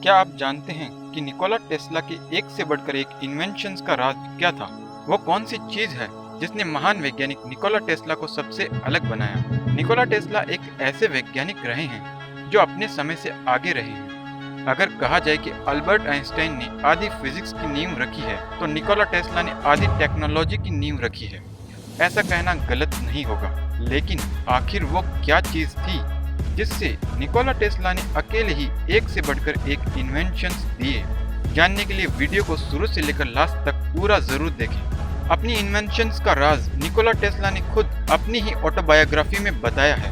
क्या आप जानते हैं कि निकोला टेस्ला के एक से बढ़कर एक इन्वेंशंस का राज क्या था? वो कौन सी चीज है जिसने महान वैज्ञानिक निकोला टेस्ला को सबसे अलग बनाया? निकोला टेस्ला एक ऐसे वैज्ञानिक रहे हैं जो अपने समय से आगे रहे हैं। अगर कहा जाए कि अल्बर्ट आइंस्टाइन ने आधी फिजिक्स की नींव रखी है, तो निकोला टेस्ला ने आधी टेक्नोलॉजी की नींव रखी है। ऐसा कहना गलत नहीं होगा, लेकिन आखिर वो क्या चीज थी जिससे निकोला टेस्ला ने अकेले ही एक से बढ़कर एक इन्वेंशंस दिए? जानने के लिए वीडियो को शुरू से लेकर लास्ट तक पूरा जरूर देखें। अपनी इन्वेंशंस का राज निकोला टेस्ला ने खुद अपनी ही ऑटोबायोग्राफी में बताया है।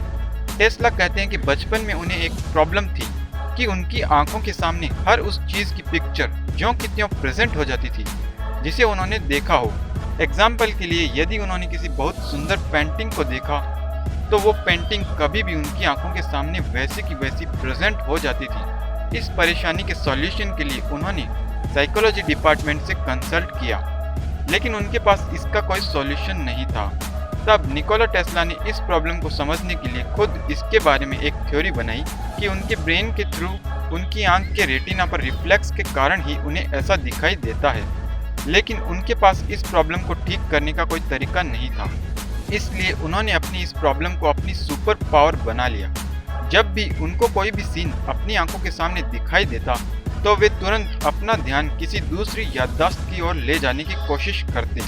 टेस्ला कहते हैं कि बचपन में उन्हें एक प्रॉब्लम थी कि उनकी आंखों के सामने हर उस चीज की पिक्चर ज्यों की त्यों प्रेजेंट हो जाती थी जिसे उन्होंने देखा हो। एग्जाम्पल के लिए, यदि उन्होंने किसी बहुत सुंदर पेंटिंग को देखा तो वो पेंटिंग कभी भी उनकी आंखों के सामने वैसे की वैसी प्रेजेंट हो जाती थी। इस परेशानी के सॉल्यूशन के लिए उन्होंने साइकोलॉजी डिपार्टमेंट से कंसल्ट किया, लेकिन उनके पास इसका कोई सॉल्यूशन नहीं था। तब निकोला टेस्ला ने इस प्रॉब्लम को समझने के लिए खुद इसके बारे में एक थ्योरी बनाई कि उनके ब्रेन के थ्रू उनकी आंख के रेटिना पर रिफ्लेक्स के कारण ही उन्हें ऐसा दिखाई देता है। लेकिन उनके पास इस प्रॉब्लम को ठीक करने का कोई तरीका नहीं था, इसलिए उन्होंने अपनी इस प्रॉब्लम को अपनी सुपर पावर बना लिया। जब भी उनको कोई भी सीन अपनी आंखों के सामने दिखाई देता तो वे तुरंत अपना ध्यान किसी दूसरी याददाश्त की ओर ले जाने की कोशिश करते।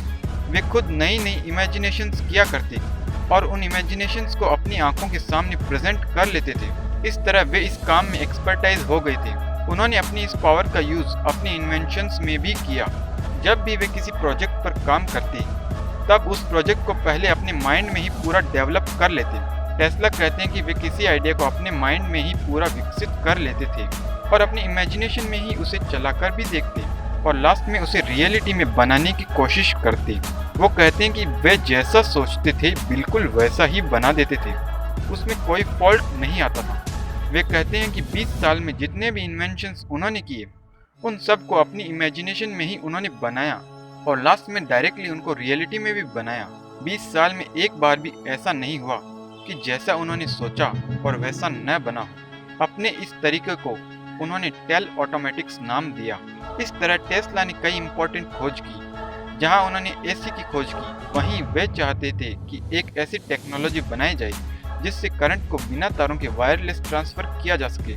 वे खुद नई नई इमेजिनेशंस किया करते और उन इमेजिनेशंस को अपनी आंखों के सामने प्रेजेंट कर लेते थे। इस तरह वे इस काम में एक्सपर्टाइज हो गए थे। उन्होंने अपनी इस पावर का यूज अपनी इन्वेंशंस में भी किया। जब भी वे किसी प्रोजेक्ट पर काम करते तब उस प्रोजेक्ट को पहले अपने माइंड में ही पूरा डेवलप कर लेते। टेस्ला कहते हैं कि वे किसी आइडिया को अपने माइंड में ही पूरा विकसित कर लेते थे और अपनी इमेजिनेशन में ही उसे चलाकर भी देखते और लास्ट में उसे रियलिटी में बनाने की कोशिश करते। वो कहते हैं कि वे जैसा सोचते थे बिल्कुल वैसा ही बना देते थे, उसमें कोई फॉल्ट नहीं आता था। वे कहते हैं कि 20 साल में जितने भी इन्वेंशंस उन्होंने किए उन सब को अपनी इमेजिनेशन में ही उन्होंने बनाया और लास्ट में डायरेक्टली उनको रियलिटी में भी बनाया। 20 साल में एक बार भी ऐसा नहीं हुआ कि जैसा उन्होंने सोचा और वैसा न बना हो। अपने इस तरीके को उन्होंने टेल ऑटोमेटिक्स नाम दिया। इस तरह टेस्ला ने कई इंपॉर्टेंट खोज की। जहां उन्होंने एसी की खोज की, वहीं वे चाहते थे कि एक ऐसी टेक्नोलॉजी बनाई जाए जिससे करंट को बिना तारों के वायरलेस ट्रांसफर किया जा सके।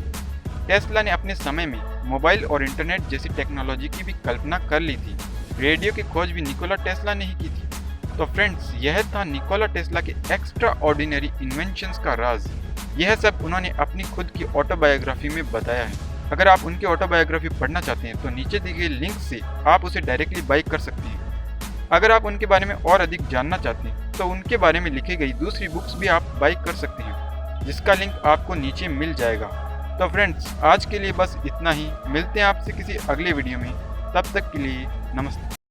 टेस्ला ने अपने समय में मोबाइल और इंटरनेट जैसी टेक्नोलॉजी की भी कल्पना कर ली थी। रेडियो की खोज भी निकोला टेस्ला ने ही की थी। तो फ्रेंड्स, यह था निकोला टेस्ला के एक्स्ट्रा ऑर्डिनरी इन्वेंशंस का राज। यह सब उन्होंने अपनी खुद की ऑटोबायोग्राफी में बताया है। अगर आप उनकी ऑटोबायोग्राफी पढ़ना चाहते हैं तो नीचे दिए गए लिंक से आप उसे डायरेक्टली बाय कर सकते हैं। अगर आप उनके बारे में और अधिक जानना चाहते हैं तो उनके बारे में लिखी गई दूसरी बुक्स भी आप बाय कर सकते हैं, जिसका लिंक आपको नीचे मिल जाएगा। तो फ्रेंड्स, आज के लिए बस इतना ही। मिलते हैं आपसे किसी अगले वीडियो में। तब तक के लिए नमस्ते।